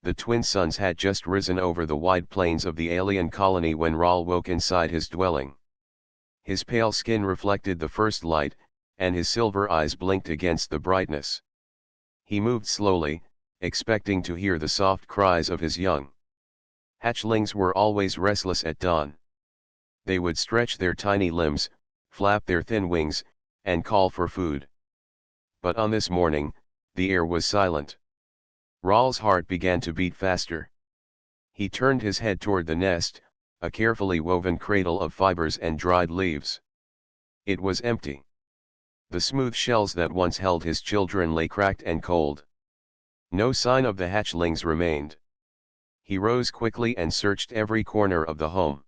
The twin suns had just risen over the wide plains of the alien colony when Raul woke inside his dwelling. His pale skin reflected the first light, and his silver eyes blinked against the brightness. He moved slowly, expecting to hear the soft cries of his young. Hatchlings were always restless at dawn. They would stretch their tiny limbs, flap their thin wings, and call for food. But on this morning, the air was silent. Raul's heart began to beat faster. He turned his head toward the nest, a carefully woven cradle of fibers and dried leaves. It was empty. The smooth shells that once held his children lay cracked and cold. No sign of the hatchlings remained. He rose quickly and searched every corner of the home.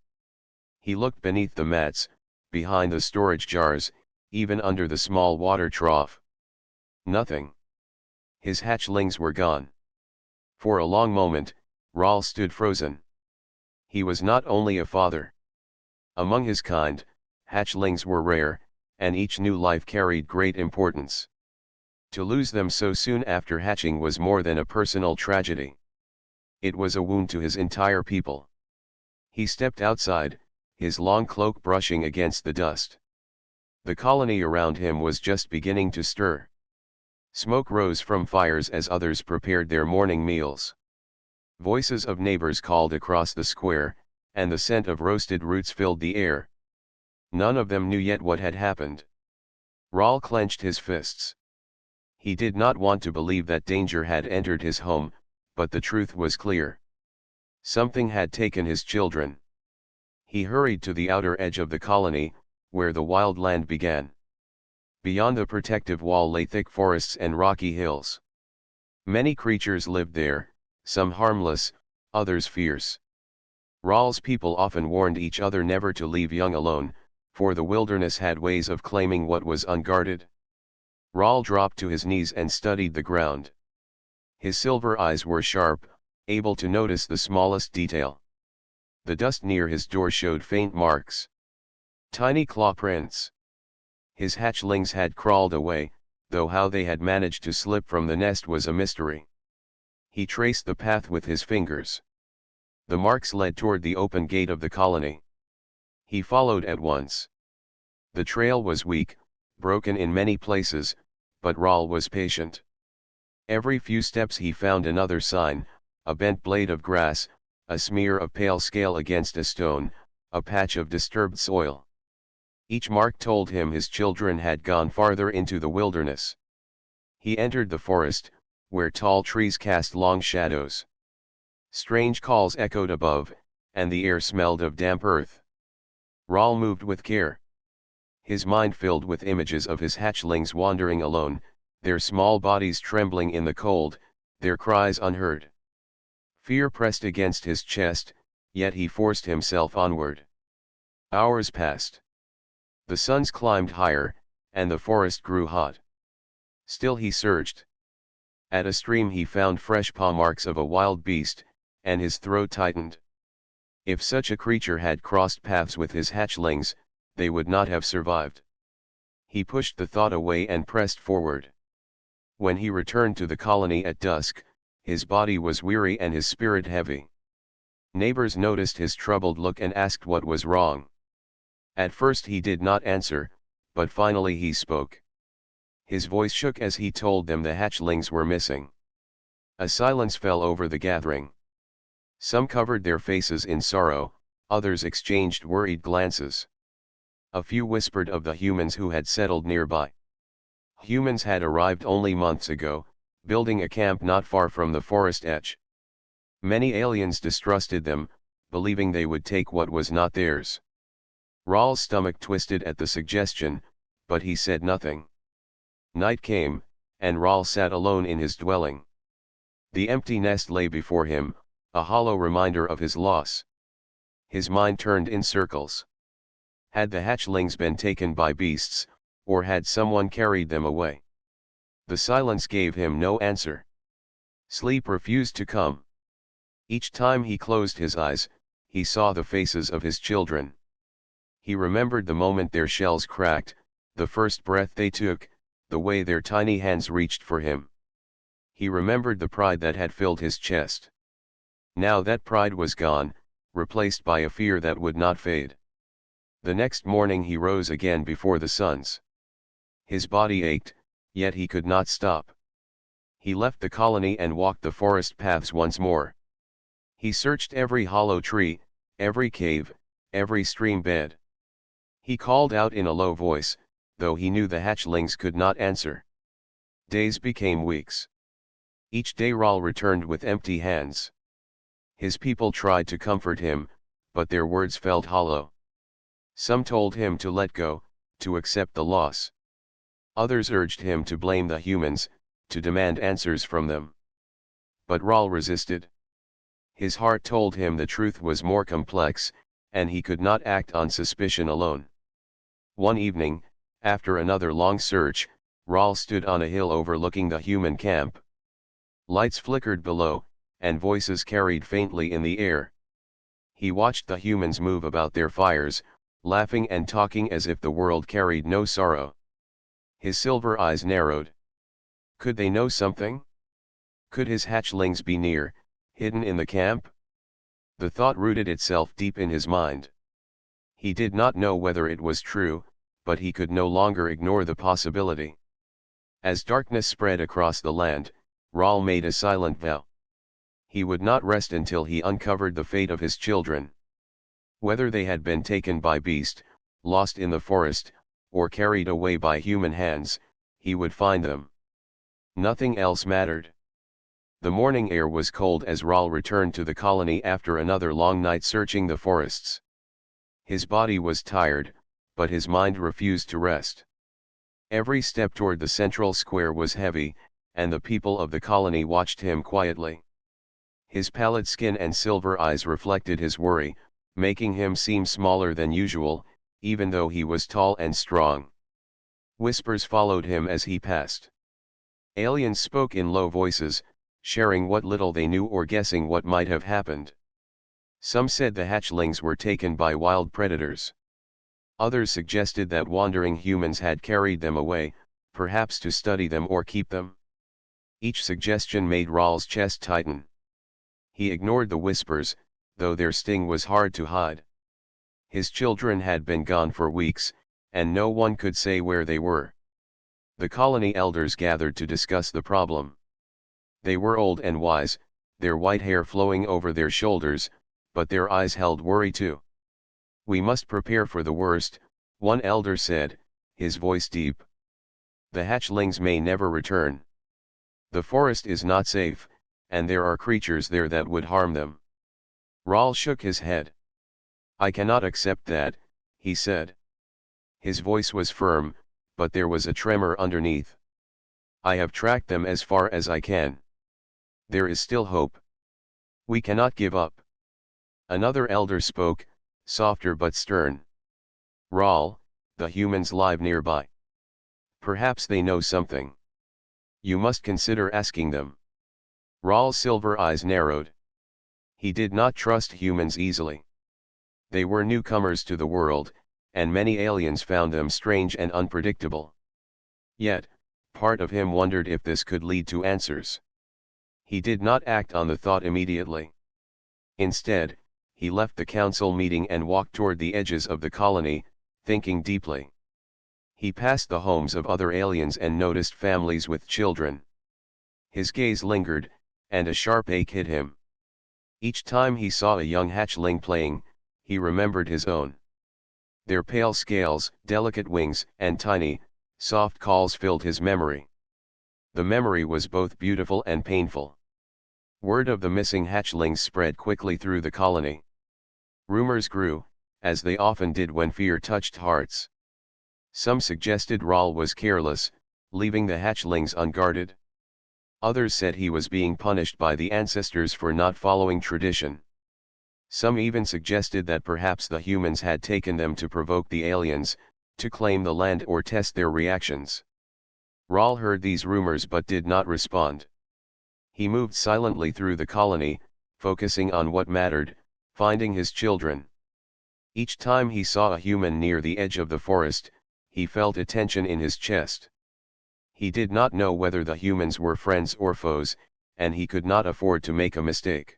He looked beneath the mats, behind the storage jars, even under the small water trough. Nothing. His hatchlings were gone. For a long moment, Raul stood frozen. He was not only a father. Among his kind, hatchlings were rare, and each new life carried great importance. To lose them so soon after hatching was more than a personal tragedy. It was a wound to his entire people. He stepped outside, his long cloak brushing against the dust. The colony around him was just beginning to stir. Smoke rose from fires as others prepared their morning meals. Voices of neighbors called across the square, and the scent of roasted roots filled the air. None of them knew yet what had happened. Raul clenched his fists. He did not want to believe that danger had entered his home, but the truth was clear. Something had taken his children. He hurried to the outer edge of the colony, where the wild land began. Beyond the protective wall lay thick forests and rocky hills. Many creatures lived there, some harmless, others fierce. Raul's people often warned each other never to leave young alone, for the wilderness had ways of claiming what was unguarded. Raul dropped to his knees and studied the ground. His silver eyes were sharp, able to notice the smallest detail. The dust near his door showed faint marks. Tiny claw prints. His hatchlings had crawled away, though how they had managed to slip from the nest was a mystery. He traced the path with his fingers. The marks led toward the open gate of the colony. He followed at once. The trail was weak, broken in many places, but Raul was patient. Every few steps he found another sign, a bent blade of grass, a smear of pale scale against a stone, a patch of disturbed soil. Each mark told him his children had gone farther into the wilderness. He entered the forest, where tall trees cast long shadows. Strange calls echoed above, and the air smelled of damp earth. Raul moved with care. His mind filled with images of his hatchlings wandering alone, their small bodies trembling in the cold, their cries unheard. Fear pressed against his chest, yet he forced himself onward. Hours passed. The suns climbed higher, and the forest grew hot. Still he searched. At a stream he found fresh paw marks of a wild beast, and his throat tightened. If such a creature had crossed paths with his hatchlings, they would not have survived. He pushed the thought away and pressed forward. When he returned to the colony at dusk, his body was weary and his spirit heavy. Neighbors noticed his troubled look and asked what was wrong. At first he did not answer, but finally he spoke. His voice shook as he told them the hatchlings were missing. A silence fell over the gathering. Some covered their faces in sorrow, others exchanged worried glances. A few whispered of the humans who had settled nearby. Humans had arrived only months ago, building a camp not far from the forest edge. Many aliens distrusted them, believing they would take what was not theirs. Raul's stomach twisted at the suggestion, but he said nothing. Night came, and Raul sat alone in his dwelling. The empty nest lay before him, a hollow reminder of his loss. His mind turned in circles. Had the hatchlings been taken by beasts, or had someone carried them away? The silence gave him no answer. Sleep refused to come. Each time he closed his eyes, he saw the faces of his children. He remembered the moment their shells cracked, the first breath they took, the way their tiny hands reached for him. He remembered the pride that had filled his chest. Now that pride was gone, replaced by a fear that would not fade. The next morning he rose again before the suns. His body ached, yet he could not stop. He left the colony and walked the forest paths once more. He searched every hollow tree, every cave, every stream bed. He called out in a low voice, though he knew the hatchlings could not answer. Days became weeks. Each day Rahl returned with empty hands. His people tried to comfort him, but their words felt hollow. Some told him to let go, to accept the loss. Others urged him to blame the humans, to demand answers from them. But Rahl resisted. His heart told him the truth was more complex, and he could not act on suspicion alone. One evening, after another long search, Rahl stood on a hill overlooking the human camp. Lights flickered below, and voices carried faintly in the air. He watched the humans move about their fires, laughing and talking as if the world carried no sorrow. His silver eyes narrowed. Could they know something? Could his hatchlings be near, hidden in the camp? The thought rooted itself deep in his mind. He did not know whether it was true, but he could no longer ignore the possibility. As darkness spread across the land, Rahl made a silent vow. He would not rest until he uncovered the fate of his children. Whether they had been taken by beast, lost in the forest, or carried away by human hands, he would find them. Nothing else mattered. The morning air was cold as Rahl returned to the colony after another long night searching the forests. His body was tired, but his mind refused to rest. Every step toward the central square was heavy, and the people of the colony watched him quietly. His pallid skin and silver eyes reflected his worry, making him seem smaller than usual, even though he was tall and strong. Whispers followed him as he passed. Aliens spoke in low voices, sharing what little they knew or guessing what might have happened. Some said the hatchlings were taken by wild predators. Others suggested that wandering humans had carried them away, perhaps to study them or keep them. Each suggestion made Rahl's chest tighten. He ignored the whispers, though their sting was hard to hide. His children had been gone for weeks, and no one could say where they were. The colony elders gathered to discuss the problem. They were old and wise, their white hair flowing over their shoulders, but their eyes held worry too. "We must prepare for the worst," one elder said, his voice deep. "The hatchlings may never return. The forest is not safe, and there are creatures there that would harm them." Rahl shook his head. "I cannot accept that," he said. His voice was firm, but there was a tremor underneath. "I have tracked them as far as I can. There is still hope. We cannot give up." Another elder spoke, softer but stern. "Rahl, the humans live nearby. Perhaps they know something. You must consider asking them." Rahl's silver eyes narrowed. He did not trust humans easily. They were newcomers to the world, and many aliens found them strange and unpredictable. Yet, part of him wondered if this could lead to answers. He did not act on the thought immediately. Instead, he left the council meeting and walked toward the edges of the colony, thinking deeply. He passed the homes of other aliens and noticed families with children. His gaze lingered, and a sharp ache hit him. Each time he saw a young hatchling playing, he remembered his own. Their pale scales, delicate wings, and tiny, soft calls filled his memory. The memory was both beautiful and painful. Word of the missing hatchlings spread quickly through the colony. Rumors grew, as they often did when fear touched hearts. Some suggested Rahl was careless, leaving the hatchlings unguarded. Others said he was being punished by the ancestors for not following tradition. Some even suggested that perhaps the humans had taken them to provoke the aliens, to claim the land or test their reactions. Rahl heard these rumors but did not respond. He moved silently through the colony, focusing on what mattered, finding his children. Each time he saw a human near the edge of the forest, he felt a tension in his chest. He did not know whether the humans were friends or foes, and he could not afford to make a mistake.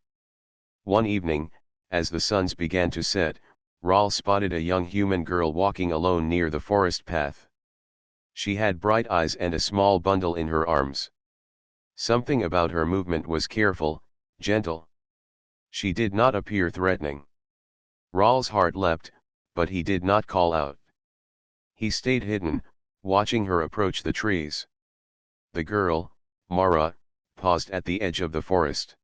One evening, as the suns began to set, Rahl spotted a young human girl walking alone near the forest path. She had bright eyes and a small bundle in her arms. Something about her movement was careful, gentle. She did not appear threatening. Rahl's heart leapt, but he did not call out. He stayed hidden, watching her approach the trees. The girl, Mara, paused at the edge of the forest.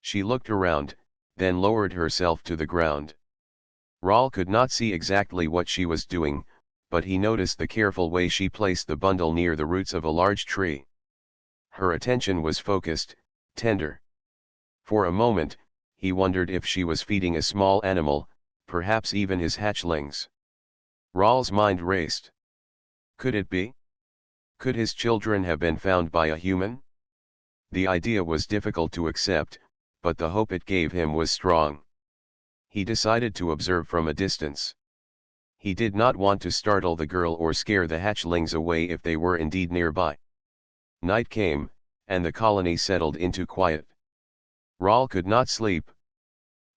She looked around, then lowered herself to the ground. Rahl could not see exactly what she was doing, but he noticed the careful way she placed the bundle near the roots of a large tree. Her attention was focused, tender. For a moment, he wondered if she was feeding a small animal, perhaps even his hatchlings. Rahl's mind raced. Could it be? Could his children have been found by a human? The idea was difficult to accept, but the hope it gave him was strong. He decided to observe from a distance. He did not want to startle the girl or scare the hatchlings away if they were indeed nearby. Night came, and the colony settled into quiet. Rahl could not sleep.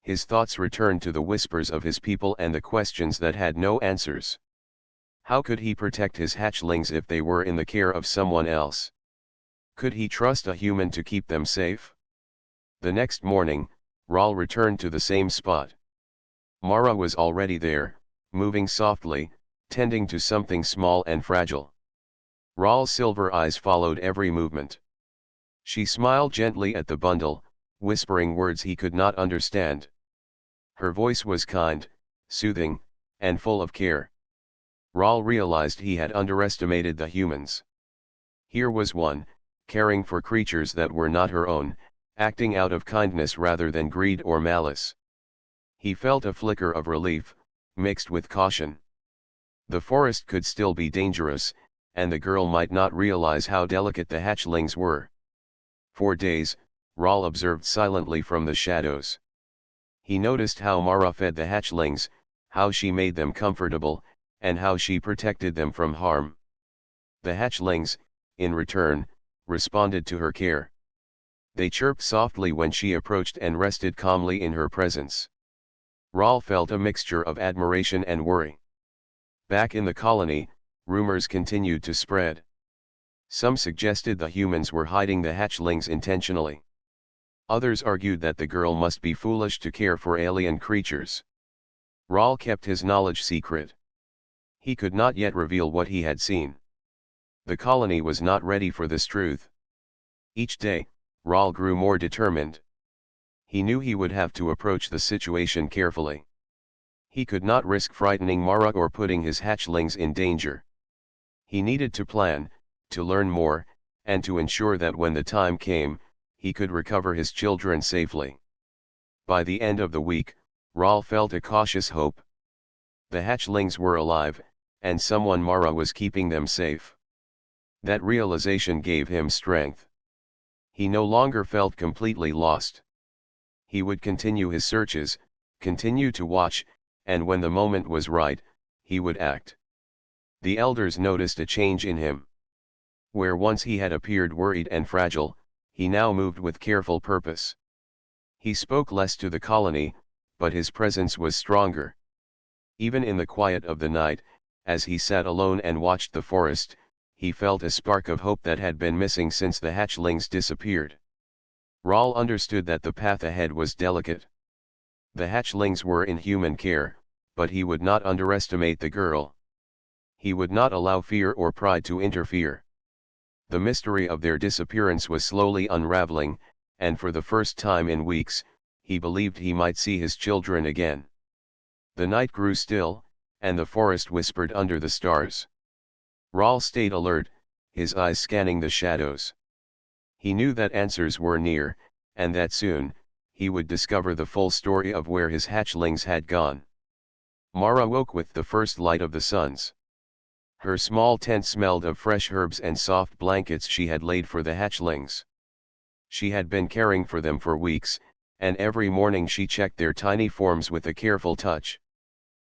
His thoughts returned to the whispers of his people and the questions that had no answers. How could he protect his hatchlings if they were in the care of someone else? Could he trust a human to keep them safe? The next morning, Rahl returned to the same spot. Mara was already there, moving softly, tending to something small and fragile. Rahl's silver eyes followed every movement. She smiled gently at the bundle, whispering words he could not understand. Her voice was kind, soothing, and full of care. Rahl realized he had underestimated the humans. Here was one, caring for creatures that were not her own, acting out of kindness rather than greed or malice. He felt a flicker of relief, mixed with caution. The forest could still be dangerous, and the girl might not realize how delicate the hatchlings were. For days, Rahl observed silently from the shadows. He noticed how Mara fed the hatchlings, how she made them comfortable, and how she protected them from harm. The hatchlings, in return, responded to her care. They chirped softly when she approached and rested calmly in her presence. Rahl felt a mixture of admiration and worry. Back in the colony, rumors continued to spread. Some suggested the humans were hiding the hatchlings intentionally. Others argued that the girl must be foolish to care for alien creatures. Rahl kept his knowledge secret. He could not yet reveal what he had seen. The colony was not ready for this truth. Each day, Rahl grew more determined. He knew he would have to approach the situation carefully. He could not risk frightening Mara or putting his hatchlings in danger. He needed to plan, to learn more, and to ensure that when the time came, he could recover his children safely. By the end of the week, Rahl felt a cautious hope. The hatchlings were alive, and someone Mara was keeping them safe. That realization gave him strength. He no longer felt completely lost. He would continue his searches, continue to watch, and when the moment was right, he would act. The elders noticed a change in him. Where once he had appeared worried and fragile, he now moved with careful purpose. He spoke less to the colony, but his presence was stronger. Even in the quiet of the night, as he sat alone and watched the forest, he felt a spark of hope that had been missing since the hatchlings disappeared. Rahl understood that the path ahead was delicate. The hatchlings were in human care, but he would not underestimate the girl. He would not allow fear or pride to interfere. The mystery of their disappearance was slowly unraveling, and for the first time in weeks, he believed he might see his children again. The night grew still, and the forest whispered under the stars. Rahl stayed alert, his eyes scanning the shadows. He knew that answers were near, and that soon, he would discover the full story of where his hatchlings had gone. Mara woke with the first light of the suns. Her small tent smelled of fresh herbs and soft blankets she had laid for the hatchlings. She had been caring for them for weeks, and every morning she checked their tiny forms with a careful touch.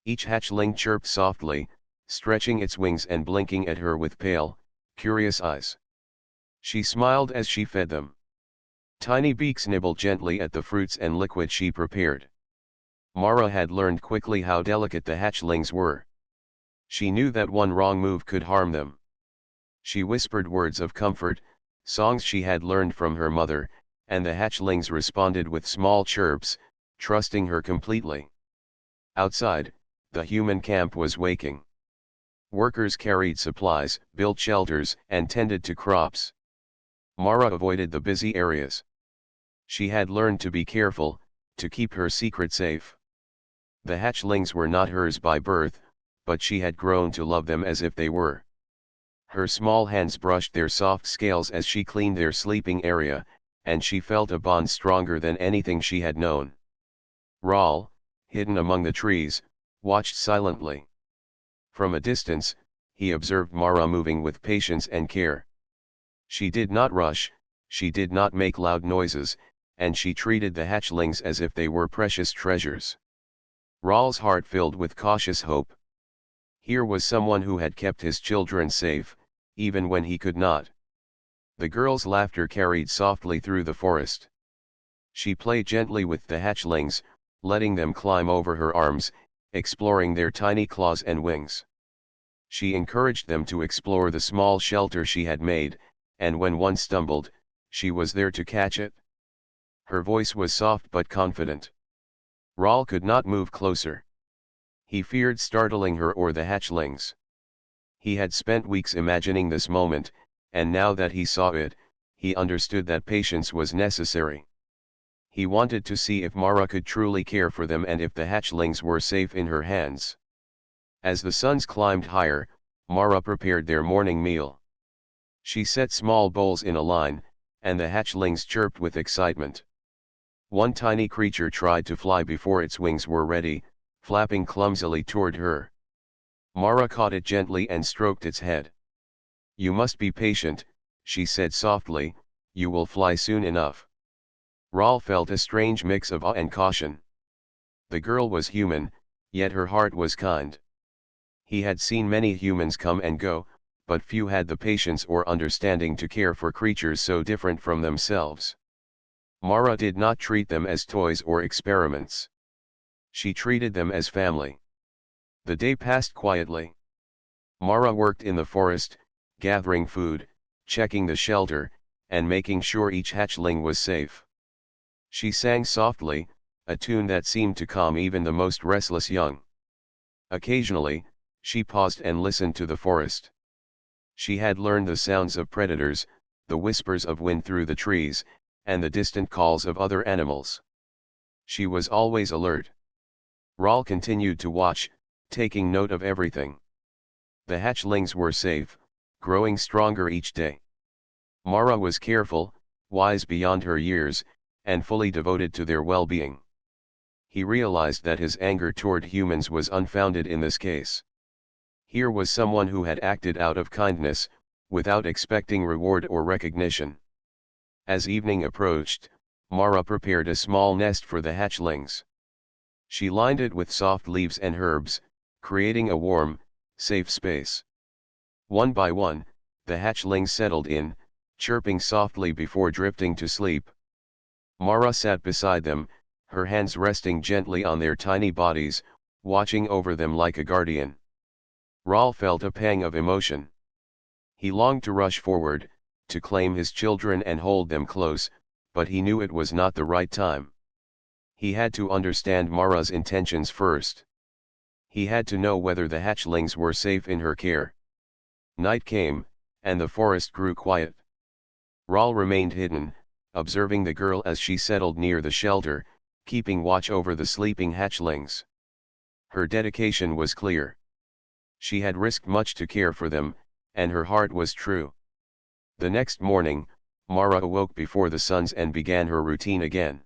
Each hatchling chirped softly, stretching its wings and blinking at her with pale, curious eyes. She smiled as she fed them. Tiny beaks nibbled gently at the fruits and liquid she prepared. Mara had learned quickly how delicate the hatchlings were. She knew that one wrong move could harm them. She whispered words of comfort, songs she had learned from her mother, and the hatchlings responded with small chirps, trusting her completely. Outside, the human camp was waking. Workers carried supplies, built shelters, and tended to crops. Mara avoided the busy areas. She had learned to be careful, to keep her secret safe. The hatchlings were not hers by birth, but she had grown to love them as if they were. Her small hands brushed their soft scales as she cleaned their sleeping area, and she felt a bond stronger than anything she had known. Rawl, hidden among the trees, watched silently. From a distance, he observed Mara moving with patience and care. She did not rush, she did not make loud noises, and she treated the hatchlings as if they were precious treasures. Rawl's heart filled with cautious hope. Here was someone who had kept his children safe, even when he could not. The girl's laughter carried softly through the forest. She played gently with the hatchlings, letting them climb over her arms, exploring their tiny claws and wings. She encouraged them to explore the small shelter she had made, and when one stumbled, she was there to catch it. Her voice was soft but confident. Rawl could not move closer. He feared startling her or the hatchlings. He had spent weeks imagining this moment, and now that he saw it, he understood that patience was necessary. He wanted to see if Mara could truly care for them and if the hatchlings were safe in her hands. As the suns climbed higher, Mara prepared their morning meal. She set small bowls in a line, and the hatchlings chirped with excitement. One tiny creature tried to fly before its wings were ready, flapping clumsily toward her. Mara caught it gently and stroked its head. "You must be patient," she said softly, "you will fly soon enough." Rawl felt a strange mix of awe and caution. The girl was human, yet her heart was kind. He had seen many humans come and go, but few had the patience or understanding to care for creatures so different from themselves. Mara did not treat them as toys or experiments. She treated them as family. The day passed quietly. Mara worked in the forest, gathering food, checking the shelter, and making sure each hatchling was safe. She sang softly, a tune that seemed to calm even the most restless young. Occasionally, she paused and listened to the forest. She had learned the sounds of predators, the whispers of wind through the trees, and the distant calls of other animals. She was always alert. Rawl continued to watch, taking note of everything. The hatchlings were safe, growing stronger each day. Mara was careful, wise beyond her years, and fully devoted to their well-being. He realized that his anger toward humans was unfounded in this case. Here was someone who had acted out of kindness, without expecting reward or recognition. As evening approached, Mara prepared a small nest for the hatchlings. She lined it with soft leaves and herbs, creating a warm, safe space. One by one, the hatchlings settled in, chirping softly before drifting to sleep. Mara sat beside them, her hands resting gently on their tiny bodies, watching over them like a guardian. Rawl felt a pang of emotion. He longed to rush forward, to claim his children and hold them close, but he knew it was not the right time. He had to understand Mara's intentions first. He had to know whether the hatchlings were safe in her care. Night came, and the forest grew quiet. Rawl remained hidden, observing the girl as she settled near the shelter, keeping watch over the sleeping hatchlings. Her dedication was clear. She had risked much to care for them, and her heart was true. The next morning, Mara awoke before the suns and began her routine again.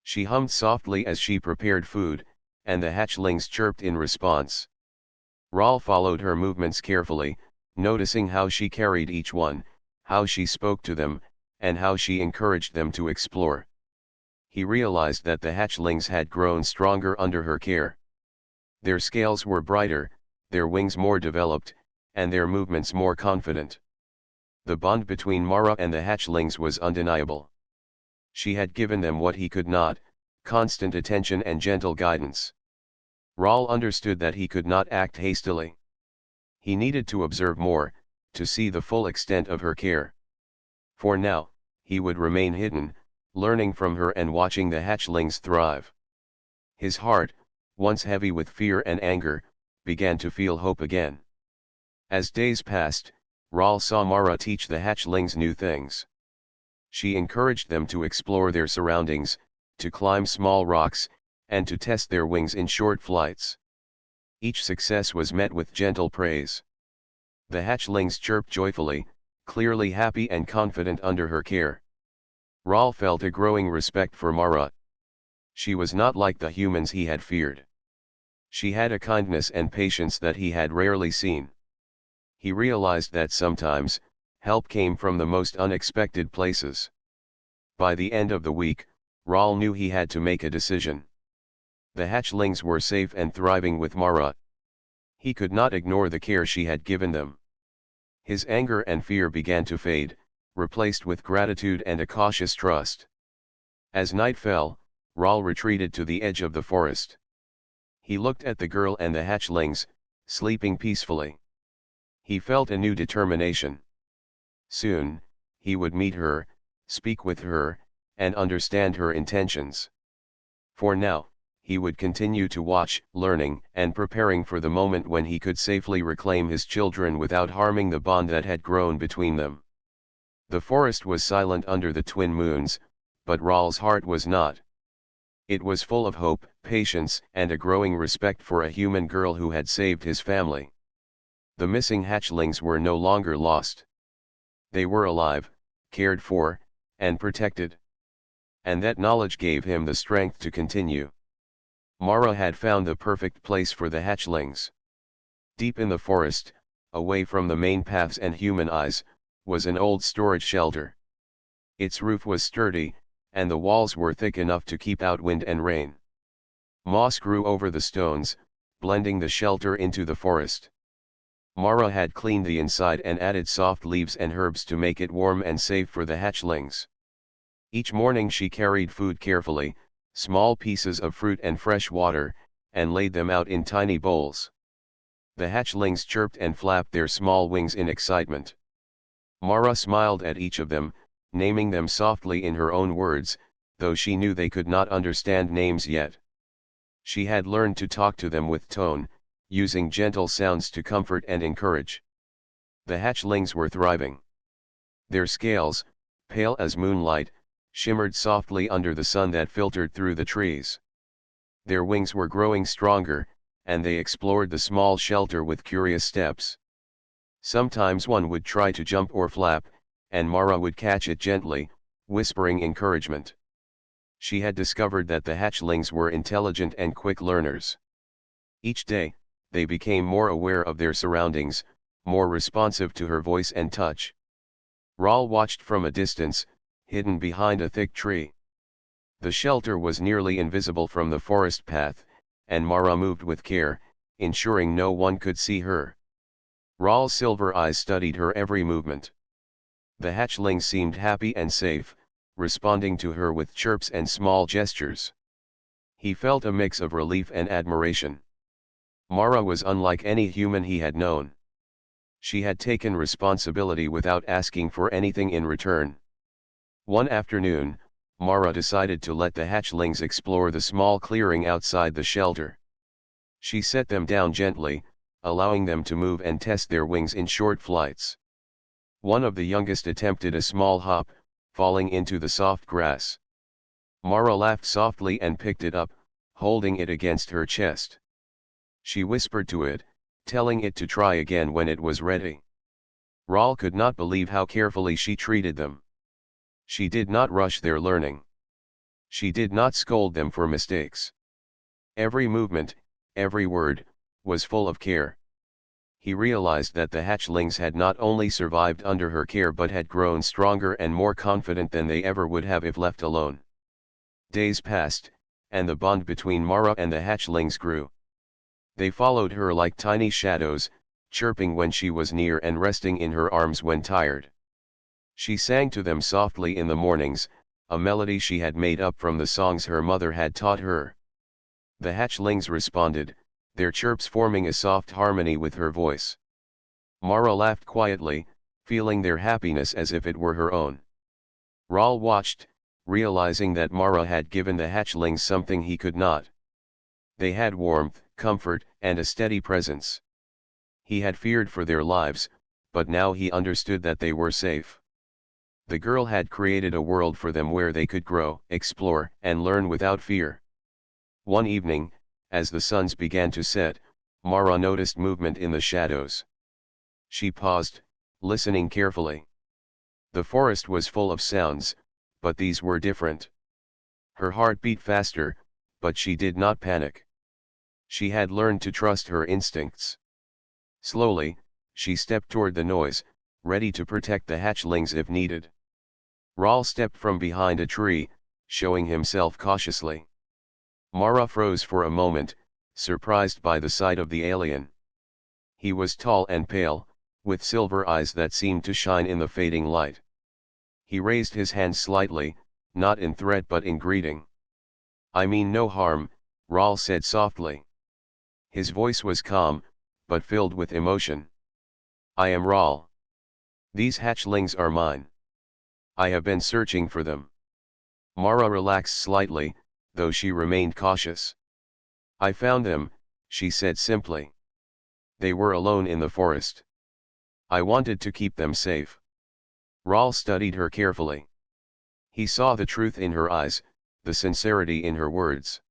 She hummed softly as she prepared food, and the hatchlings chirped in response. Rawl followed her movements carefully, noticing how she carried each one, how she spoke to them, and how she encouraged them to explore. He realized that the hatchlings had grown stronger under her care. Their scales were brighter, their wings more developed, and their movements more confident. The bond between Mara and the hatchlings was undeniable. She had given them what he could not, constant attention and gentle guidance. Rahl understood that he could not act hastily. He needed to observe more, to see the full extent of her care. For now, he would remain hidden, learning from her and watching the hatchlings thrive. His heart, once heavy with fear and anger, began to feel hope again. As days passed, Rahl saw Mara teach the hatchlings new things. She encouraged them to explore their surroundings, to climb small rocks, and to test their wings in short flights. Each success was met with gentle praise. The hatchlings chirped joyfully, clearly happy and confident under her care. Rahl felt a growing respect for Mara. She was not like the humans he had feared. She had a kindness and patience that he had rarely seen. He realized that sometimes, help came from the most unexpected places. By the end of the week, Rahl knew he had to make a decision. The hatchlings were safe and thriving with Mara. He could not ignore the care she had given them. His anger and fear began to fade, replaced with gratitude and a cautious trust. As night fell, Rahl retreated to the edge of the forest. He looked at the girl and the hatchlings, sleeping peacefully. He felt a new determination. Soon, he would meet her, speak with her, and understand her intentions. For now, he would continue to watch, learning and preparing for the moment when he could safely reclaim his children without harming the bond that had grown between them. The forest was silent under the twin moons, but Rahl's heart was not. It was full of hope, patience, and a growing respect for a human girl who had saved his family. The missing hatchlings were no longer lost. They were alive, cared for, and protected. And that knowledge gave him the strength to continue. Mara had found the perfect place for the hatchlings. Deep in the forest, away from the main paths and human eyes, was an old storage shelter. Its roof was sturdy, and the walls were thick enough to keep out wind and rain. Moss grew over the stones, blending the shelter into the forest. Mara had cleaned the inside and added soft leaves and herbs to make it warm and safe for the hatchlings. Each morning she carried food carefully, small pieces of fruit and fresh water, and laid them out in tiny bowls. The hatchlings chirped and flapped their small wings in excitement. Mara smiled at each of them, naming them softly in her own words, though she knew they could not understand names yet. She had learned to talk to them with tone, using gentle sounds to comfort and encourage. The hatchlings were thriving. Their scales, pale as moonlight, shimmered softly under the sun that filtered through the trees. Their wings were growing stronger, and they explored the small shelter with curious steps. Sometimes one would try to jump or flap, and Mara would catch it gently, whispering encouragement. She had discovered that the hatchlings were intelligent and quick learners. Each day, they became more aware of their surroundings, more responsive to her voice and touch. Rahl watched from a distance, hidden behind a thick tree. The shelter was nearly invisible from the forest path, and Mara moved with care, ensuring no one could see her. Rahl's silver eyes studied her every movement. The hatchlings seemed happy and safe, responding to her with chirps and small gestures. He felt a mix of relief and admiration. Mara was unlike any human he had known. She had taken responsibility without asking for anything in return. One afternoon, Mara decided to let the hatchlings explore the small clearing outside the shelter. She set them down gently, allowing them to move and test their wings in short flights. One of the youngest attempted a small hop, falling into the soft grass. Mara laughed softly and picked it up, holding it against her chest. She whispered to it, telling it to try again when it was ready. Rahl could not believe how carefully she treated them. She did not rush their learning. She did not scold them for mistakes. Every movement, every word, was full of care. He realized that the hatchlings had not only survived under her care but had grown stronger and more confident than they ever would have if left alone. Days passed, and the bond between Mara and the hatchlings grew. They followed her like tiny shadows, chirping when she was near and resting in her arms when tired. She sang to them softly in the mornings, a melody she had made up from the songs her mother had taught her. The hatchlings responded, their chirps forming a soft harmony with her voice. Mara laughed quietly, feeling their happiness as if it were her own. Rahl watched, realizing that Mara had given the hatchlings something he could not. They had warmth, comfort, and a steady presence. He had feared for their lives, but now he understood that they were safe. The girl had created a world for them where they could grow, explore, and learn without fear. One evening, as the suns began to set, Mara noticed movement in the shadows. She paused, listening carefully. The forest was full of sounds, but these were different. Her heart beat faster, but she did not panic. She had learned to trust her instincts. Slowly, she stepped toward the noise, ready to protect the hatchlings if needed. Rahl stepped from behind a tree, showing himself cautiously. Mara froze for a moment, surprised by the sight of the alien. He was tall and pale, with silver eyes that seemed to shine in the fading light. He raised his hand slightly, not in threat but in greeting. "I mean no harm," Rahl said softly. His voice was calm, but filled with emotion. "I am Rahl. These hatchlings are mine. I have been searching for them." Mara relaxed slightly, though she remained cautious. "I found them," she said simply. "They were alone in the forest. I wanted to keep them safe." Rahl studied her carefully. He saw the truth in her eyes, the sincerity in her words.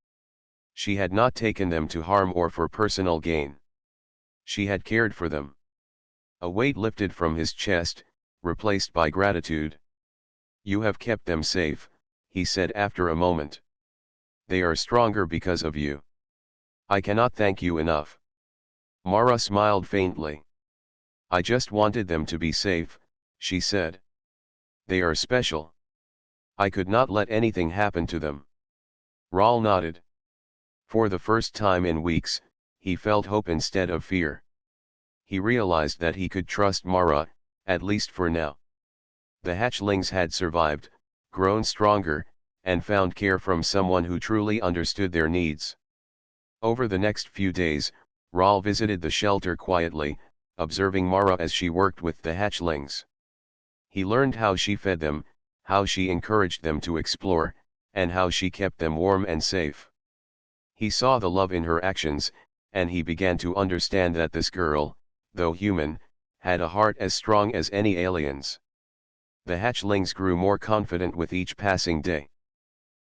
She had not taken them to harm or for personal gain. She had cared for them. A weight lifted from his chest, replaced by gratitude. "You have kept them safe," he said after a moment. "They are stronger because of you. I cannot thank you enough." Mara smiled faintly. "I just wanted them to be safe," she said. "They are special. I could not let anything happen to them." Rahl nodded. For the first time in weeks, he felt hope instead of fear. He realized that he could trust Mara, at least for now. The hatchlings had survived, grown stronger, and found care from someone who truly understood their needs. Over the next few days, Rahl visited the shelter quietly, observing Mara as she worked with the hatchlings. He learned how she fed them, how she encouraged them to explore, and how she kept them warm and safe. He saw the love in her actions, and he began to understand that this girl, though human, had a heart as strong as any alien's. The hatchlings grew more confident with each passing day.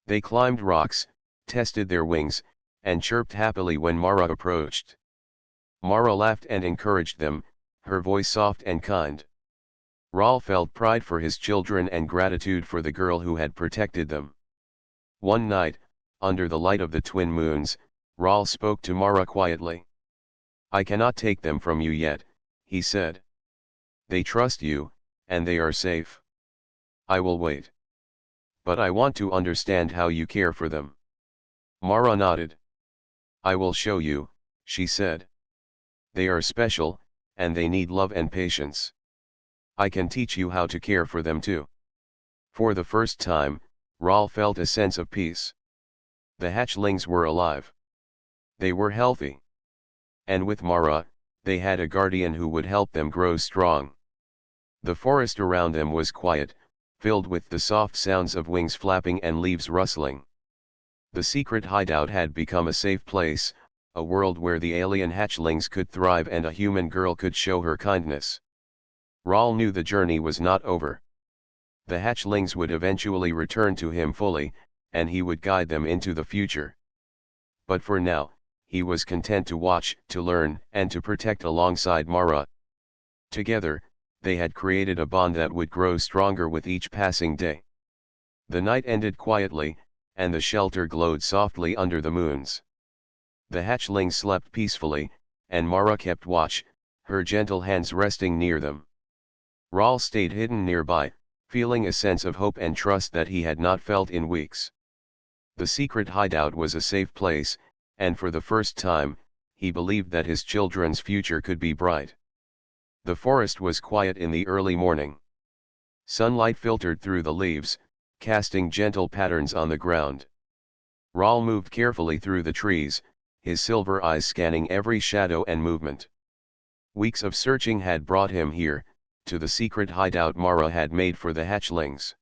They climbed rocks, tested their wings, and chirped happily when Mara approached. Mara laughed and encouraged them, her voice soft and kind. Rahl felt pride for his children and gratitude for the girl who had protected them. One night, under the light of the twin moons, Rahl spoke to Mara quietly. "I cannot take them from you yet," he said. "They trust you, and they are safe. I will wait. But I want to understand how you care for them." Mara nodded. "I will show you," she said. "They are special, and they need love and patience. I can teach you how to care for them too." For the first time, Rahl felt a sense of peace. The hatchlings were alive. They were healthy. And with Mara, they had a guardian who would help them grow strong. The forest around them was quiet, filled with the soft sounds of wings flapping and leaves rustling. The secret hideout had become a safe place, a world where the alien hatchlings could thrive and a human girl could show her kindness. Rahl knew the journey was not over. The hatchlings would eventually return to him fully, and he would guide them into the future. But for now, he was content to watch, to learn, and to protect alongside Mara. Together, they had created a bond that would grow stronger with each passing day. The night ended quietly, and the shelter glowed softly under the moons. The hatchlings slept peacefully, and Mara kept watch, her gentle hands resting near them. Rahl stayed hidden nearby, feeling a sense of hope and trust that he had not felt in weeks. The secret hideout was a safe place, and for the first time, he believed that his children's future could be bright. The forest was quiet in the early morning. Sunlight filtered through the leaves, casting gentle patterns on the ground. Rahl moved carefully through the trees, his silver eyes scanning every shadow and movement. Weeks of searching had brought him here, to the secret hideout Mara had made for the hatchlings.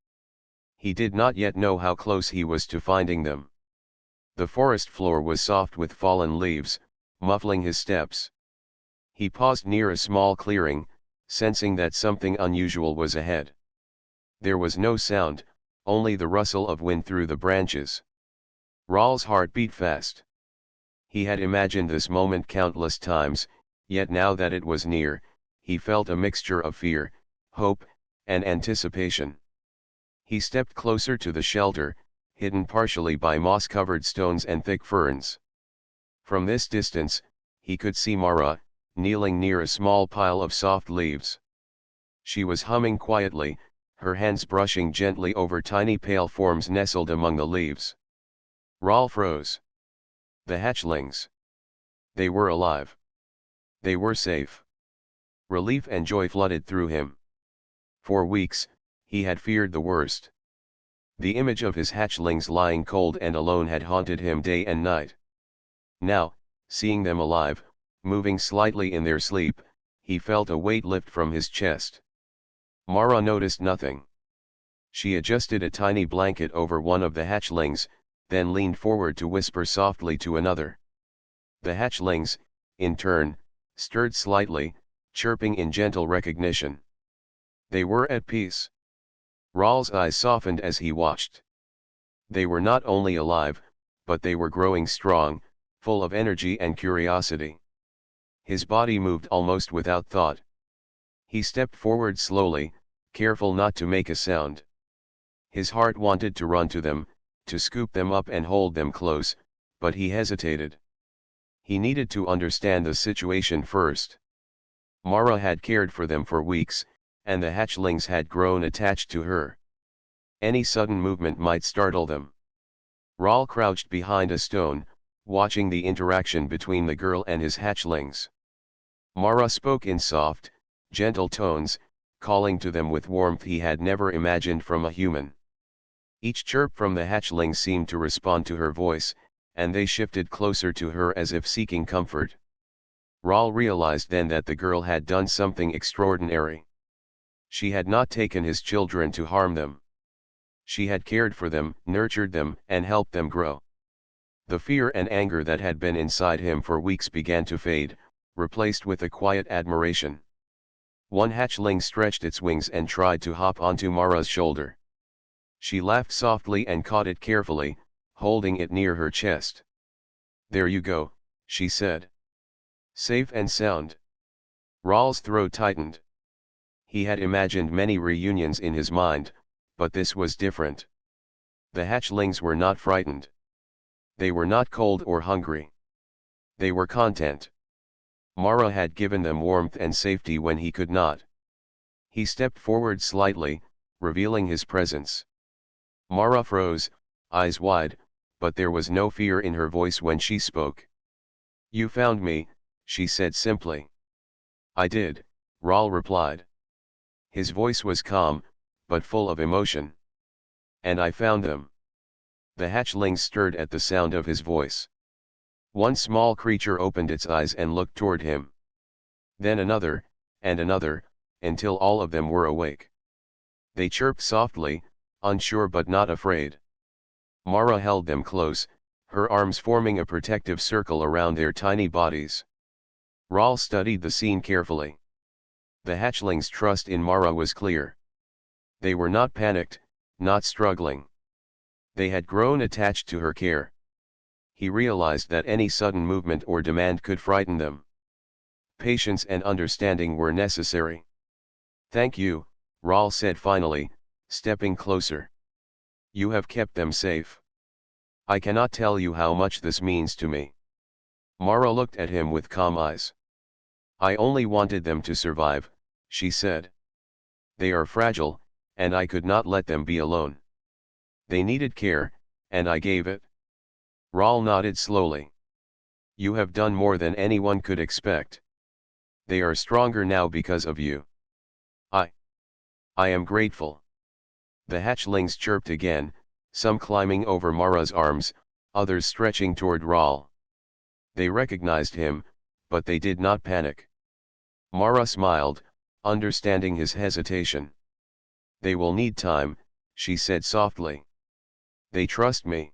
He did not yet know how close he was to finding them. The forest floor was soft with fallen leaves, muffling his steps. He paused near a small clearing, sensing that something unusual was ahead. There was no sound, only the rustle of wind through the branches. Rahl's heart beat fast. He had imagined this moment countless times, yet now that it was near, he felt a mixture of fear, hope, and anticipation. He stepped closer to the shelter, hidden partially by moss-covered stones and thick ferns. From this distance, he could see Mara, kneeling near a small pile of soft leaves. She was humming quietly, her hands brushing gently over tiny pale forms nestled among the leaves. Rahl froze. The hatchlings. They were alive. They were safe. Relief and joy flooded through him. For weeks, he had feared the worst. The image of his hatchlings lying cold and alone had haunted him day and night. Now, seeing them alive, moving slightly in their sleep, he felt a weight lift from his chest. Mara noticed nothing. She adjusted a tiny blanket over one of the hatchlings, then leaned forward to whisper softly to another. The hatchlings, in turn, stirred slightly, chirping in gentle recognition. They were at peace. Rahl's eyes softened as he watched. They were not only alive, but they were growing strong, full of energy and curiosity. His body moved almost without thought. He stepped forward slowly, careful not to make a sound. His heart wanted to run to them, to scoop them up and hold them close, but he hesitated. He needed to understand the situation first. Mara had cared for them for weeks, and the hatchlings had grown attached to her. Any sudden movement might startle them. Rahl crouched behind a stone, watching the interaction between the girl and his hatchlings. Mara spoke in soft, gentle tones, calling to them with warmth he had never imagined from a human. Each chirp from the hatchlings seemed to respond to her voice, and they shifted closer to her as if seeking comfort. Rahl realized then that the girl had done something extraordinary. She had not taken his children to harm them. She had cared for them, nurtured them, and helped them grow. The fear and anger that had been inside him for weeks began to fade, replaced with a quiet admiration. One hatchling stretched its wings and tried to hop onto Mara's shoulder. She laughed softly and caught it carefully, holding it near her chest. "There you go," she said. "Safe and sound." Rahl's throat tightened. He had imagined many reunions in his mind, but this was different. The hatchlings were not frightened. They were not cold or hungry. They were content. Mara had given them warmth and safety when he could not. He stepped forward slightly, revealing his presence. Mara froze, eyes wide, but there was no fear in her voice when she spoke. "You found me," she said simply. "I did," Rahl replied. His voice was calm, but full of emotion. "And I found them." The hatchlings stirred at the sound of his voice. One small creature opened its eyes and looked toward him. Then another, and another, until all of them were awake. They chirped softly, unsure but not afraid. Mara held them close, her arms forming a protective circle around their tiny bodies. Rahl studied the scene carefully. The hatchlings' trust in Mara was clear. They were not panicked, not struggling. They had grown attached to her care. He realized that any sudden movement or demand could frighten them. Patience and understanding were necessary. "Thank you," Rahl said finally, stepping closer. "You have kept them safe. I cannot tell you how much this means to me." Mara looked at him with calm eyes. "I only wanted them to survive," she said. "They are fragile, and I could not let them be alone. They needed care, and I gave it." Rahl nodded slowly. "You have done more than anyone could expect. They are stronger now because of you. I am grateful." The hatchlings chirped again, some climbing over Mara's arms, others stretching toward Rahl. They recognized him, but they did not panic. Mara smiled, understanding his hesitation. "They will need time," she said softly. "They trust me.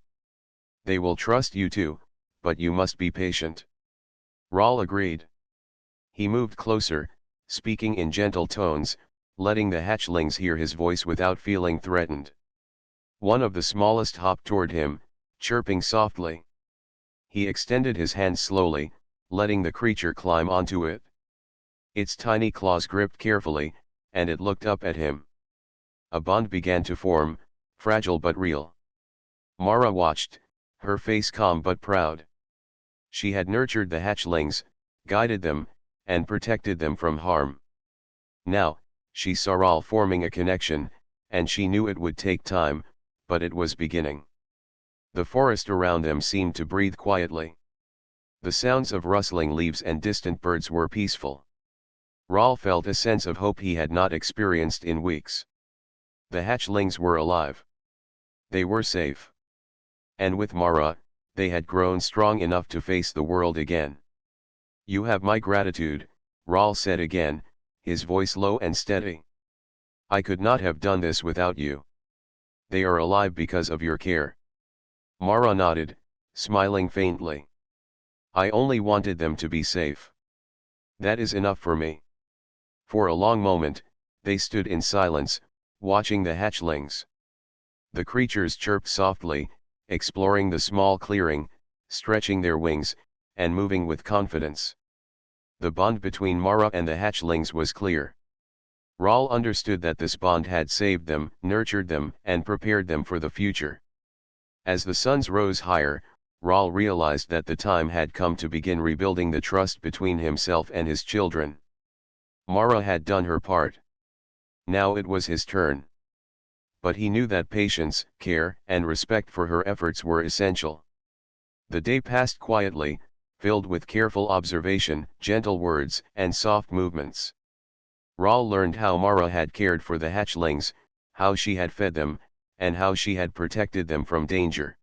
They will trust you too, but you must be patient." Rahl agreed. He moved closer, speaking in gentle tones, letting the hatchlings hear his voice without feeling threatened. One of the smallest hopped toward him, chirping softly. He extended his hand slowly, letting the creature climb onto it. Its tiny claws gripped carefully, and it looked up at him. A bond began to form, fragile but real. Mara watched, her face calm but proud. She had nurtured the hatchlings, guided them, and protected them from harm. Now, she saw Rahl forming a connection, and she knew it would take time, but it was beginning. The forest around them seemed to breathe quietly. The sounds of rustling leaves and distant birds were peaceful. Rahl felt a sense of hope he had not experienced in weeks. The hatchlings were alive. They were safe. And with Mara, they had grown strong enough to face the world again. "You have my gratitude," Rahl said again, his voice low and steady. "I could not have done this without you. They are alive because of your care." Mara nodded, smiling faintly. "I only wanted them to be safe. That is enough for me." For a long moment, they stood in silence, watching the hatchlings. The creatures chirped softly, exploring the small clearing, stretching their wings, and moving with confidence. The bond between Mara and the hatchlings was clear. Rahl understood that this bond had saved them, nurtured them, and prepared them for the future. As the suns rose higher, Rahl realized that the time had come to begin rebuilding the trust between himself and his children. Mara had done her part. Now it was his turn. But he knew that patience, care, and respect for her efforts were essential. The day passed quietly, filled with careful observation, gentle words, and soft movements. Rahl learned how Mara had cared for the hatchlings, how she had fed them, and how she had protected them from danger.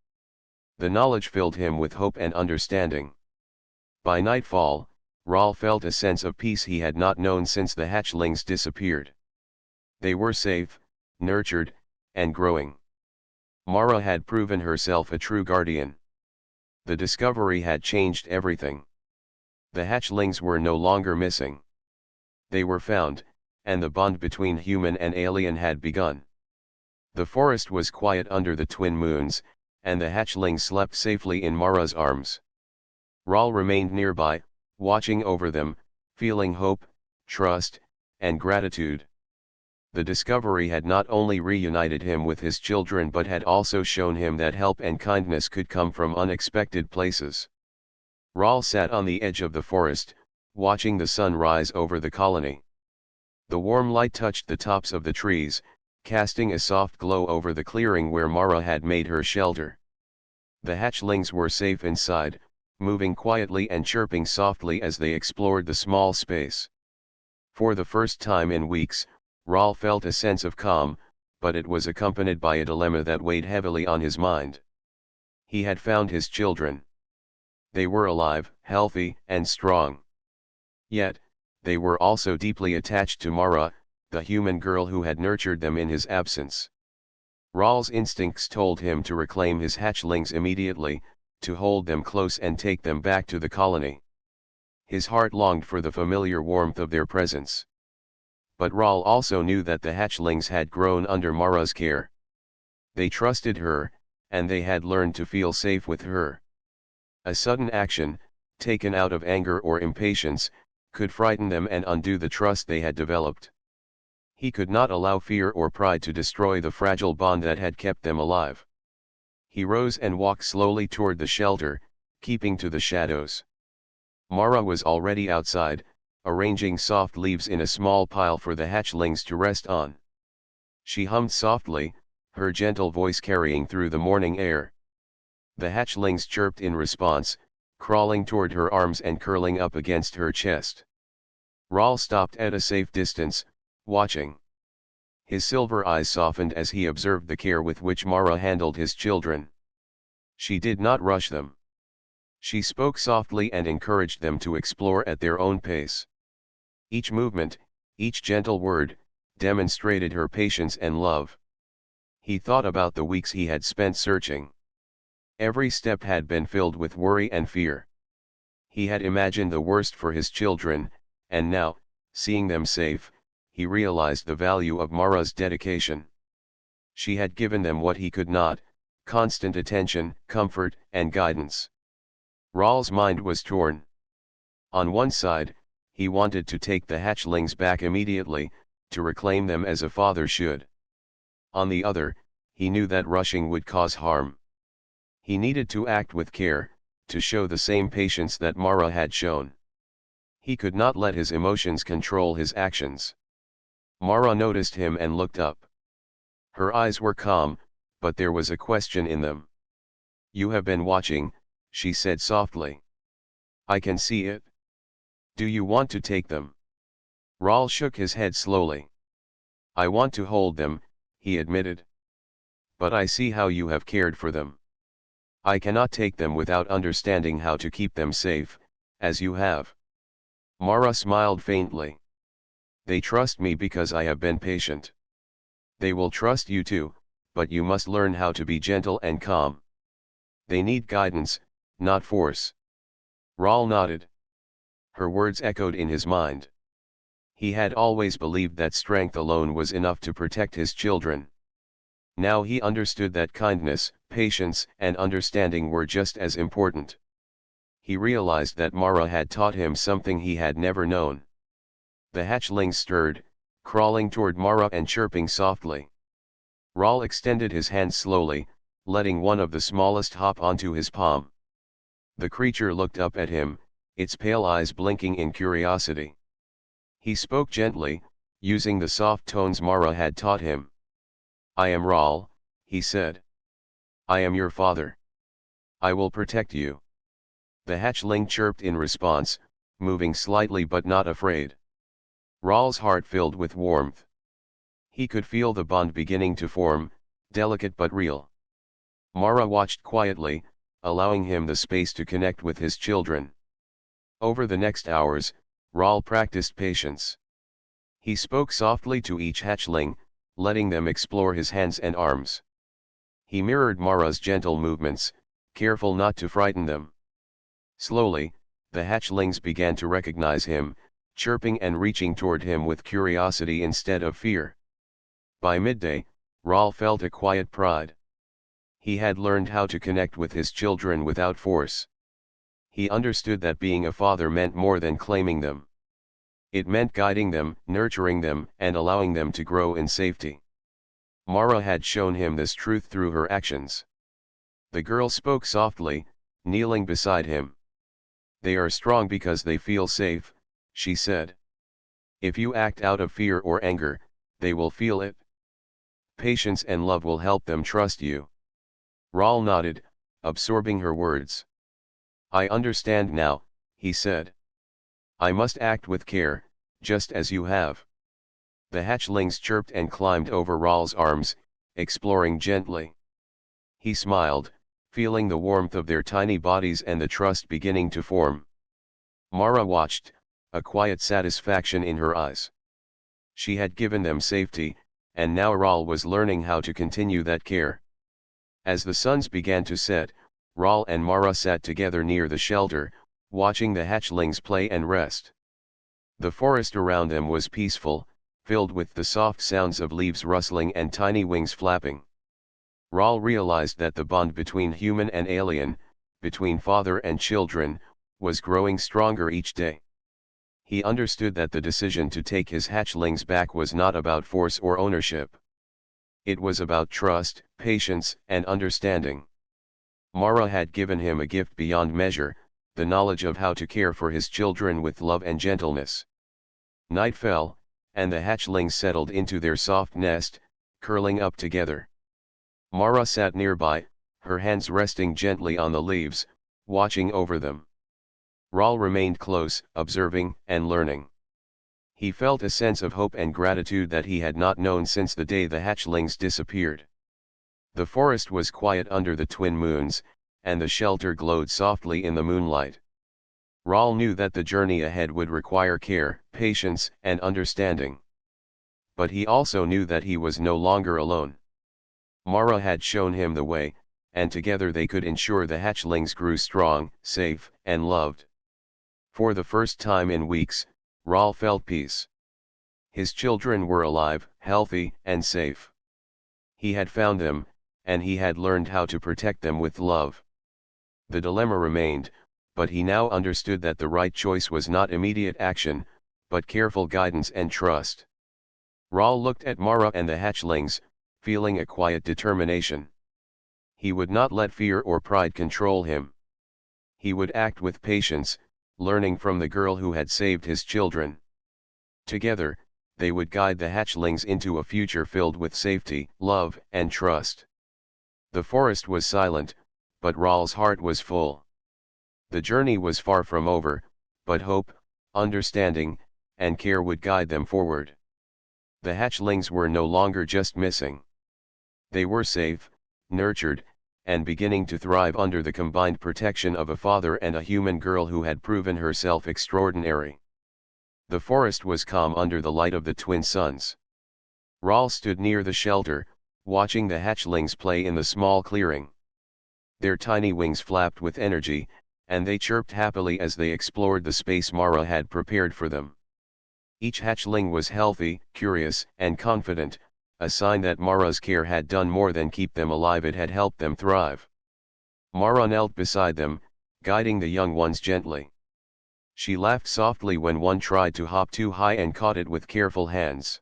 The knowledge filled him with hope and understanding. By nightfall, Rahl felt a sense of peace he had not known since the hatchlings disappeared. They were safe, nurtured, and growing. Mara had proven herself a true guardian. The discovery had changed everything. The hatchlings were no longer missing. They were found, and the bond between human and alien had begun. The forest was quiet under the twin moons, and the hatchlings slept safely in Mara's arms. Rahl remained nearby, watching over them, feeling hope, trust, and gratitude. The discovery had not only reunited him with his children but had also shown him that help and kindness could come from unexpected places. Rahl sat on the edge of the forest, watching the sun rise over the colony. The warm light touched the tops of the trees, casting a soft glow over the clearing where Mara had made her shelter. The hatchlings were safe inside, moving quietly and chirping softly as they explored the small space. For the first time in weeks, Rahl felt a sense of calm, but it was accompanied by a dilemma that weighed heavily on his mind. He had found his children. They were alive, healthy, and strong. Yet, they were also deeply attached to Mara, the human girl who had nurtured them in his absence. Rahl's instincts told him to reclaim his hatchlings immediately, to hold them close and take them back to the colony. His heart longed for the familiar warmth of their presence. But Rahl also knew that the hatchlings had grown under Mara's care. They trusted her, and they had learned to feel safe with her. A sudden action, taken out of anger or impatience, could frighten them and undo the trust they had developed. He could not allow fear or pride to destroy the fragile bond that had kept them alive. He rose and walked slowly toward the shelter, keeping to the shadows. Mara was already outside, arranging soft leaves in a small pile for the hatchlings to rest on. She hummed softly, her gentle voice carrying through the morning air. The hatchlings chirped in response, crawling toward her arms and curling up against her chest. Rahl stopped at a safe distance, watching. His silver eyes softened as he observed the care with which Mara handled his children. She did not rush them. She spoke softly and encouraged them to explore at their own pace. Each movement, each gentle word, demonstrated her patience and love. He thought about the weeks he had spent searching. Every step had been filled with worry and fear. He had imagined the worst for his children, and now, seeing them safe, he realized the value of Mara's dedication. She had given them what he could not: constant attention, comfort, and guidance. Ral's mind was torn. On one side, he wanted to take the hatchlings back immediately, to reclaim them as a father should. On the other, he knew that rushing would cause harm. He needed to act with care, to show the same patience that Mara had shown. He could not let his emotions control his actions. Mara noticed him and looked up. Her eyes were calm, but there was a question in them. "You have been watching," she said softly. "I can see it. Do you want to take them?" Ral shook his head slowly. "I want to hold them," he admitted. "But I see how you have cared for them. I cannot take them without understanding how to keep them safe, as you have." Mara smiled faintly. "They trust me because I have been patient. They will trust you too, but you must learn how to be gentle and calm. They need guidance, not force." Ral nodded. Her words echoed in his mind. He had always believed that strength alone was enough to protect his children. Now he understood that kindness, patience, and understanding were just as important. He realized that Mara had taught him something he had never known. The hatchlings stirred, crawling toward Mara and chirping softly. Ral extended his hand slowly, letting one of the smallest hop onto his palm. The creature looked up at him, its pale eyes blinking in curiosity. He spoke gently, using the soft tones Mara had taught him. "I am Ral," he said. "I am your father. I will protect you." The hatchling chirped in response, moving slightly but not afraid. Ral's heart filled with warmth. He could feel the bond beginning to form, delicate but real. Mara watched quietly, allowing him the space to connect with his children. Over the next hours, Ral practiced patience. He spoke softly to each hatchling, letting them explore his hands and arms. He mirrored Mara's gentle movements, careful not to frighten them. Slowly, the hatchlings began to recognize him, chirping and reaching toward him with curiosity instead of fear. By midday, Ral felt a quiet pride. He had learned how to connect with his children without force. He understood that being a father meant more than claiming them. It meant guiding them, nurturing them, and allowing them to grow in safety. Mara had shown him this truth through her actions. The girl spoke softly, kneeling beside him. "They are strong because they feel safe," she said. "If you act out of fear or anger, they will feel it. Patience and love will help them trust you." Ral nodded, absorbing her words. "I understand now," he said. "I must act with care, just as you have." The hatchlings chirped and climbed over Ral's arms, exploring gently. He smiled, feeling the warmth of their tiny bodies and the trust beginning to form. Mara watched, a quiet satisfaction in her eyes. She had given them safety, and now Ral was learning how to continue that care. As the suns began to set, Ral and Mara sat together near the shelter, watching the hatchlings play and rest. The forest around them was peaceful, filled with the soft sounds of leaves rustling and tiny wings flapping. Ral realized that the bond between human and alien, between father and children, was growing stronger each day. He understood that the decision to take his hatchlings back was not about force or ownership. It was about trust, patience, and understanding. Mara had given him a gift beyond measure, the knowledge of how to care for his children with love and gentleness. Night fell, and the hatchlings settled into their soft nest, curling up together. Mara sat nearby, her hands resting gently on the leaves, watching over them. Ral remained close, observing and learning. He felt a sense of hope and gratitude that he had not known since the day the hatchlings disappeared. The forest was quiet under the twin moons, and the shelter glowed softly in the moonlight. Rahl knew that the journey ahead would require care, patience, and understanding. But he also knew that he was no longer alone. Mara had shown him the way, and together they could ensure the hatchlings grew strong, safe, and loved. For the first time in weeks, Rahl felt peace. His children were alive, healthy, and safe. He had found them, and he had learned how to protect them with love. The dilemma remained, but he now understood that the right choice was not immediate action, but careful guidance and trust. Rahl looked at Mara and the hatchlings, feeling a quiet determination. He would not let fear or pride control him. He would act with patience, learning from the girl who had saved his children. Together, they would guide the hatchlings into a future filled with safety, love, and trust. The forest was silent, but Rahl's heart was full. The journey was far from over, but hope, understanding, and care would guide them forward. The hatchlings were no longer just missing. They were safe, nurtured, and beginning to thrive under the combined protection of a father and a human girl who had proven herself extraordinary. The forest was calm under the light of the twin suns. Rahl stood near the shelter, watching the hatchlings play in the small clearing. Their tiny wings flapped with energy, and they chirped happily as they explored the space Mara had prepared for them. Each hatchling was healthy, curious, and confident, a sign that Mara's care had done more than keep them alive, it had helped them thrive. Mara knelt beside them, guiding the young ones gently. She laughed softly when one tried to hop too high and caught it with careful hands.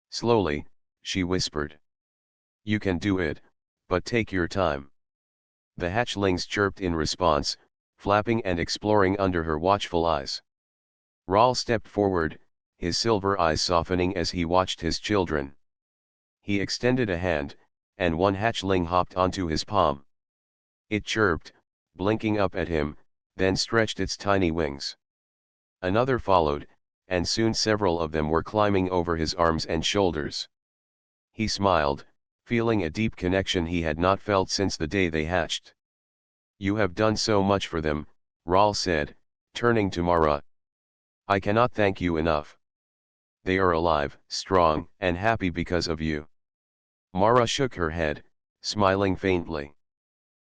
Slowly, she whispered, "You can do it, but take your time." The hatchlings chirped in response, flapping and exploring under her watchful eyes. Rahl stepped forward, his silver eyes softening as he watched his children. He extended a hand, and one hatchling hopped onto his palm. It chirped, blinking up at him, then stretched its tiny wings. Another followed, and soon several of them were climbing over his arms and shoulders. He smiled, feeling a deep connection he had not felt since the day they hatched. "You have done so much for them," Rahl said, turning to Mara. "I cannot thank you enough. They are alive, strong, and happy because of you." Mara shook her head, smiling faintly.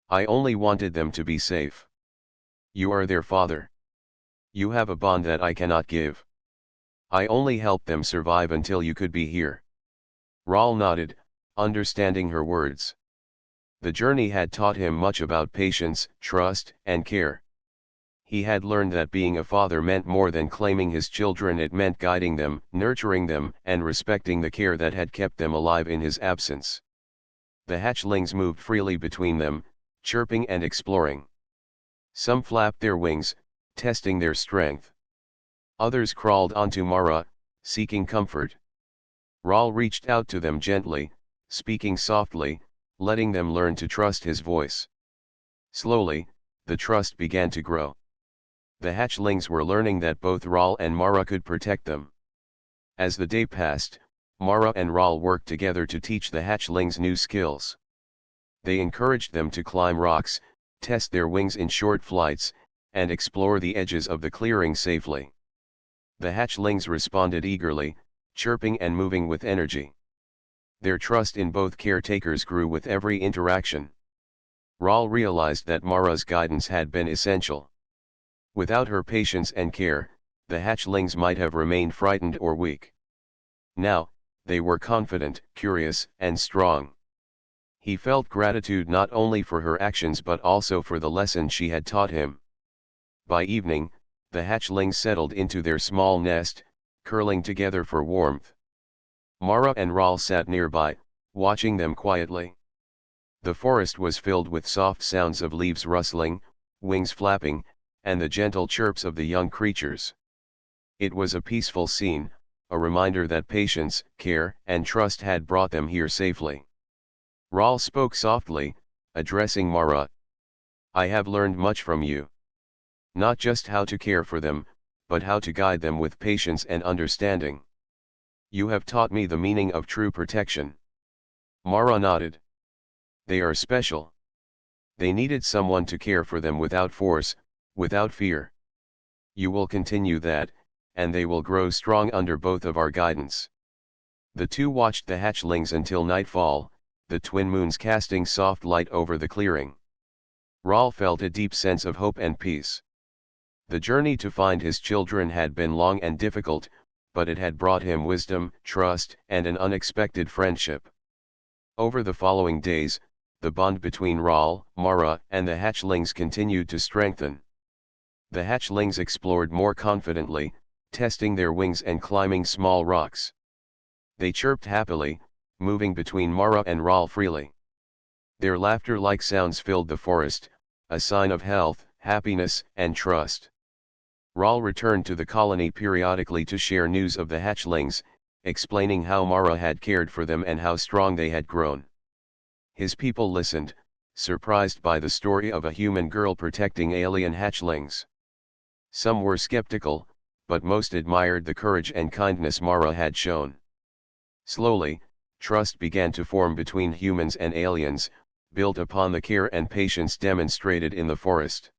"I only wanted them to be safe. You are their father. You have a bond that I cannot give. I only helped them survive until you could be here." Rahl nodded, understanding her words. The journey had taught him much about patience, trust, and care. He had learned that being a father meant more than claiming his children, it meant guiding them, nurturing them, and respecting the care that had kept them alive in his absence. The hatchlings moved freely between them, chirping and exploring. Some flapped their wings, testing their strength. Others crawled onto Mara, seeking comfort. Rahl reached out to them gently, speaking softly, letting them learn to trust his voice. Slowly, the trust began to grow. The hatchlings were learning that both Rahl and Mara could protect them. As the day passed, Mara and Rahl worked together to teach the hatchlings new skills. They encouraged them to climb rocks, test their wings in short flights, and explore the edges of the clearing safely. The hatchlings responded eagerly, chirping and moving with energy. Their trust in both caretakers grew with every interaction. Rahl realized that Mara's guidance had been essential. Without her patience and care, the hatchlings might have remained frightened or weak. Now, they were confident, curious, and strong. He felt gratitude not only for her actions but also for the lesson she had taught him. By evening, the hatchlings settled into their small nest, curling together for warmth. Mara and Rahl sat nearby, watching them quietly. The forest was filled with soft sounds of leaves rustling, wings flapping, and the gentle chirps of the young creatures. It was a peaceful scene, a reminder that patience, care, and trust had brought them here safely. Rahl spoke softly, addressing Mara. "I have learned much from you. Not just how to care for them, but how to guide them with patience and understanding. You have taught me the meaning of true protection. Mara nodded. They are special. They needed someone to care for them without force, without fear. You will continue that, and they will grow strong under both of our guidance. The two watched the hatchlings until nightfall, the twin moons casting soft light over the clearing. Rahl felt a deep sense of hope and peace. The journey to find his children had been long and difficult, but it had brought him wisdom, trust, and an unexpected friendship. Over the following days, the bond between Rahl, Mara, and the hatchlings continued to strengthen. The hatchlings explored more confidently, testing their wings and climbing small rocks. They chirped happily, moving between Mara and Rahl freely. Their laughter-like sounds filled the forest, a sign of health, happiness, and trust. Rahl returned to the colony periodically to share news of the hatchlings, explaining how Mara had cared for them and how strong they had grown. His people listened, surprised by the story of a human girl protecting alien hatchlings. Some were skeptical, but most admired the courage and kindness Mara had shown. Slowly, trust began to form between humans and aliens, built upon the care and patience demonstrated in the forest.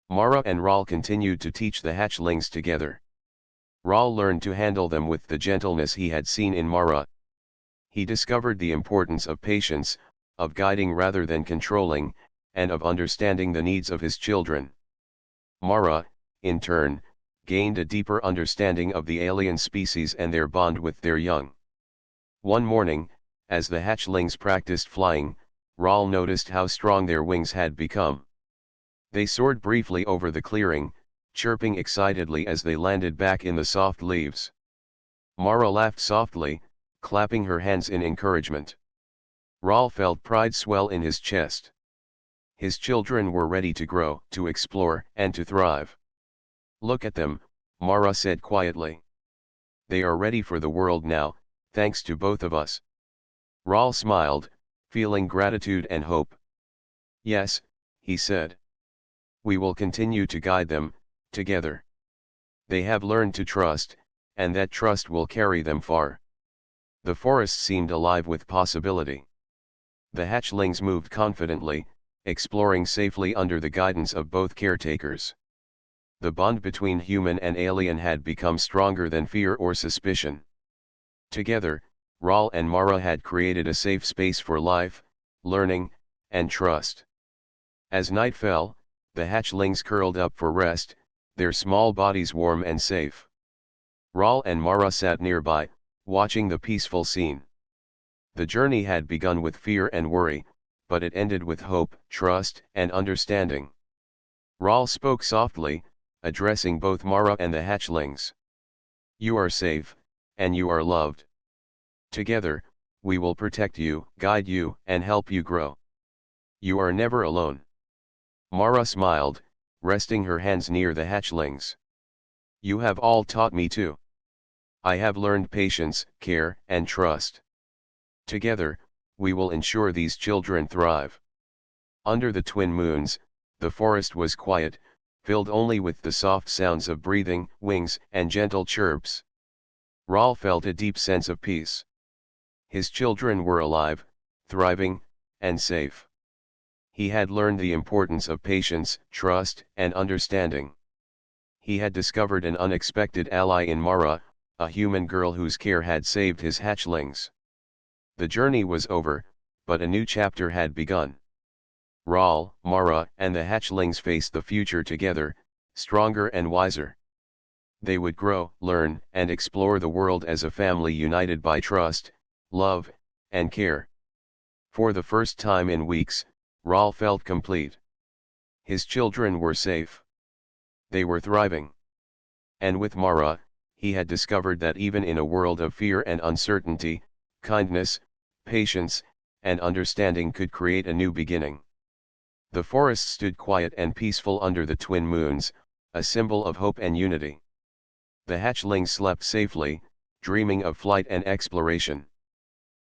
Mara and Rahl continued to teach the hatchlings together. Rahl learned to handle them with the gentleness he had seen in Mara. He discovered the importance of patience, of guiding rather than controlling, and of understanding the needs of his children. Mara, in turn, gained a deeper understanding of the alien species and their bond with their young. One morning, as the hatchlings practiced flying, Rahl noticed how strong their wings had become. They soared briefly over the clearing, chirping excitedly as they landed back in the soft leaves. Mara laughed softly, clapping her hands in encouragement. Rahl felt pride swell in his chest. His children were ready to grow, to explore, and to thrive. Look at them, Mara said quietly. They are ready for the world now, thanks to both of us. Rahl smiled, feeling gratitude and hope. Yes, he said. We will continue to guide them, together. They have learned to trust, and that trust will carry them far. The forest seemed alive with possibility. The hatchlings moved confidently, exploring safely under the guidance of both caretakers. The bond between human and alien had become stronger than fear or suspicion. Together, Rahl and Mara had created a safe space for life, learning, and trust. As night fell, the hatchlings curled up for rest, their small bodies warm and safe. Rahl and Mara sat nearby, watching the peaceful scene. The journey had begun with fear and worry, but it ended with hope, trust, and understanding. Rahl spoke softly, addressing both Mara and the hatchlings. You are safe, and you are loved. Together, we will protect you, guide you, and help you grow. You are never alone. Mara smiled, resting her hands near the hatchlings. You have all taught me too. I have learned patience, care, and trust. Together, we will ensure these children thrive. Under the twin moons, the forest was quiet, filled only with the soft sounds of breathing, wings, and gentle chirps. Rahl felt a deep sense of peace. His children were alive, thriving, and safe. He had learned the importance of patience, trust, and understanding. He had discovered an unexpected ally in Mara, a human girl whose care had saved his hatchlings. The journey was over, but a new chapter had begun. Rahl, Mara, and the hatchlings faced the future together, stronger and wiser. They would grow, learn, and explore the world as a family united by trust, love, and care. For the first time in weeks, Rahl felt complete. His children were safe. They were thriving. And with Mara, he had discovered that even in a world of fear and uncertainty, kindness, patience, and understanding could create a new beginning. The forest stood quiet and peaceful under the twin moons, a symbol of hope and unity. The hatchlings slept safely, dreaming of flight and exploration.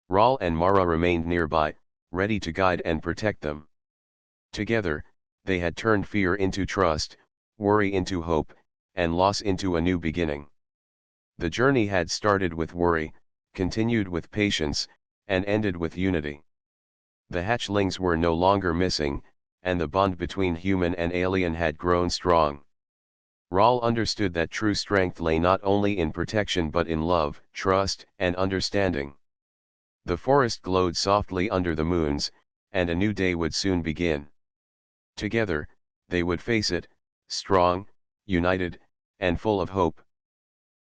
Rahl and Mara remained nearby, ready to guide and protect them. Together, they had turned fear into trust, worry into hope, and loss into a new beginning. The journey had started with worry, continued with patience, and ended with unity. The hatchlings were no longer missing, and the bond between human and alien had grown strong. Rahl understood that true strength lay not only in protection but in love, trust, and understanding. The forest glowed softly under the moons, and a new day would soon begin. Together, they would face it, strong, united, and full of hope.